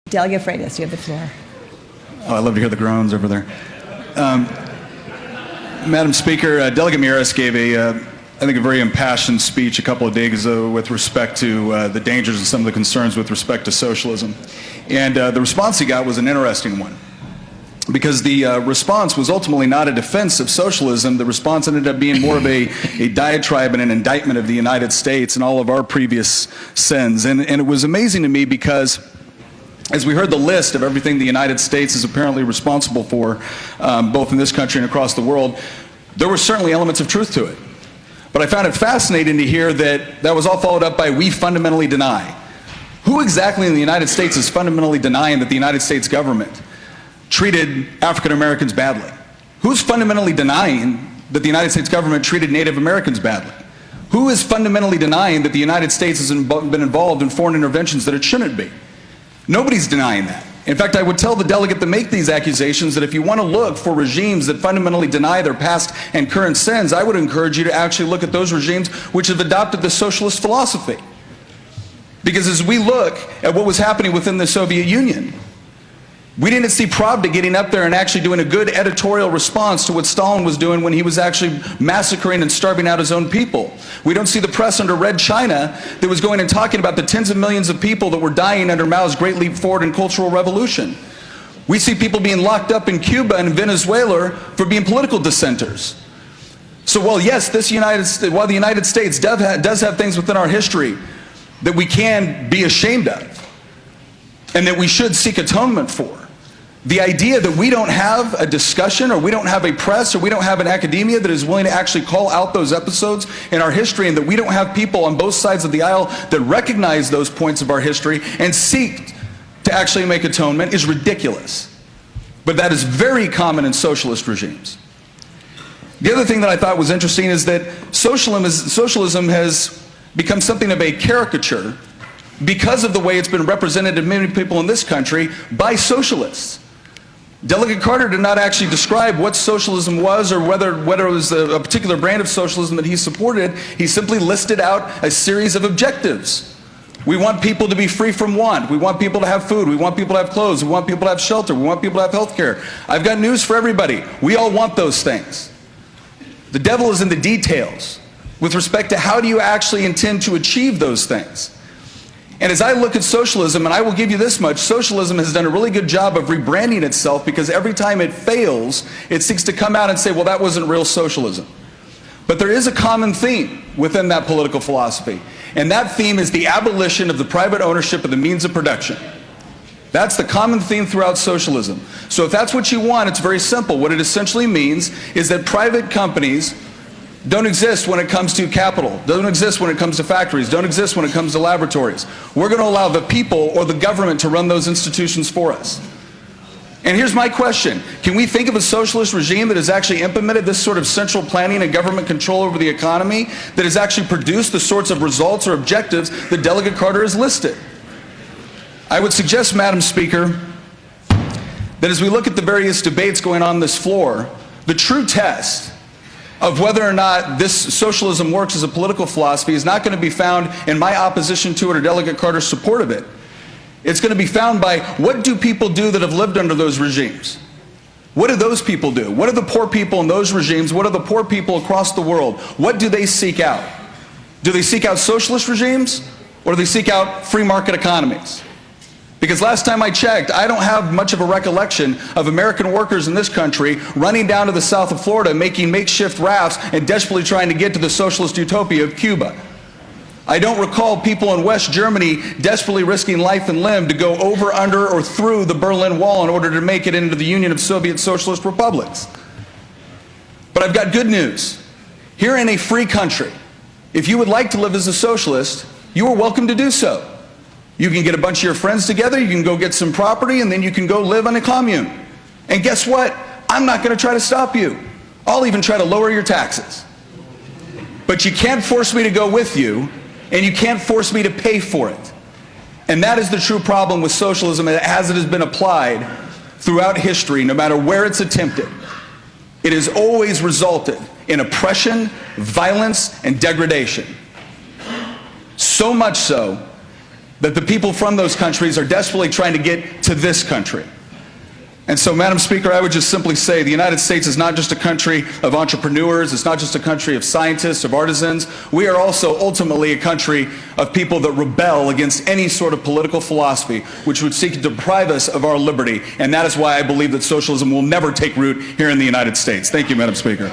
Delegate Freitas, you have the floor. Oh, I love to hear the groans over there. Madam Speaker, Delegate Miras gave I think a very impassioned speech a couple of days ago with respect to the dangers and some of the concerns with respect to socialism. And the response he got was an interesting one, because the response was ultimately not a defense of socialism. The response ended up being more of a diatribe and an indictment of the United States and all of our previous sins. And it was amazing to me because as we heard the list of everything the United States is apparently responsible for, both in this country and across the world, there were certainly elements of truth to it. But I found it fascinating to hear that that was all followed up by "we fundamentally deny." Who exactly in the United States is fundamentally denying that the United States government treated African Americans badly? Who's fundamentally denying that the United States government treated Native Americans badly? Who is fundamentally denying that the United States has been involved in foreign interventions that it shouldn't be? Nobody's denying that. In fact, I would tell the delegate that make these accusations that if you want to look for regimes that fundamentally deny their past and current sins, I would encourage you to actually look at those regimes which have adopted the socialist philosophy. Because as we look at what was happening within the Soviet Union, we didn't see Pravda getting up there and actually doing a good editorial response to what Stalin was doing when he was actually massacring and starving out his own people. We don't see the press under Red China that was going and talking about the tens of millions of people that were dying under Mao's Great Leap Forward and Cultural Revolution. We see people being locked up in Cuba and Venezuela for being political dissenters. So while yes, while the United States does have things within our history that we can be ashamed of and that we should seek atonement for, the idea that we don't have a discussion, or we don't have a press, or we don't have an academia that is willing to actually call out those episodes in our history, and that we don't have people on both sides of the aisle that recognize those points of our history and seek to actually make atonement, is ridiculous. But that is very common in socialist regimes. The other thing that I thought was interesting is that socialism has become something of a caricature because of the way it's been represented to many people in this country by socialists. Delegate Carter did not actually describe what socialism was, or whether it was a particular brand of socialism that he supported. He simply listed out a series of objectives. We want people to be free from want. We want people to have food. We want people to have clothes. We want people to have shelter. We want people to have health care. I've got news for everybody. We all want those things. The devil is in the details with respect to how do you actually intend to achieve those things. And as I look at socialism, and I will give you this much, socialism has done a really good job of rebranding itself, because every time it fails, it seeks to come out and say, well, that wasn't real socialism. But there is a common theme within that political philosophy, and that theme is the abolition of the private ownership of the means of production. That's the common theme throughout socialism. So if that's what you want, it's very simple. What it essentially means is that private companies don't exist when it comes to capital, don't exist when it comes to factories, don't exist when it comes to laboratories. We're going to allow the people or the government to run those institutions for us. And here's my question. Can we think of a socialist regime that has actually implemented this sort of central planning and government control over the economy that has actually produced the sorts of results or objectives that Delegate Carter has listed? I would suggest, Madam Speaker, that as we look at the various debates going on this floor, the true test of whether or not this socialism works as a political philosophy is not going to be found in my opposition to it or Delegate Carter's support of it. It's going to be found by what do people do that have lived under those regimes? What do those people do? What are the poor people in those regimes? What are the poor people across the world? What do they seek out? Do they seek out socialist regimes, or do they seek out free market economies? Because last time I checked, I don't have much of a recollection of American workers in this country running down to the south of Florida, making makeshift rafts and desperately trying to get to the socialist utopia of Cuba. I don't recall people in West Germany desperately risking life and limb to go over, under, or through the Berlin Wall in order to make it into the Union of Soviet Socialist Republics. But I've got good news. Here in a free country, if you would like to live as a socialist, you are welcome to do so. You can get a bunch of your friends together, you can go get some property, and then you can go live on a commune. And guess what? I'm not going to try to stop you. I'll even try to lower your taxes. But you can't force me to go with you, and you can't force me to pay for it. And that is the true problem with socialism as it has been applied throughout history, no matter where it's attempted. It has always resulted in oppression, violence, and degradation. So much so that the people from those countries are desperately trying to get to this country. And so, Madam Speaker, I would just simply say the United States is not just a country of entrepreneurs, it's not just a country of scientists, of artisans. We are also ultimately a country of people that rebel against any sort of political philosophy which would seek to deprive us of our liberty. And that is why I believe that socialism will never take root here in the United States. Thank you, Madam Speaker.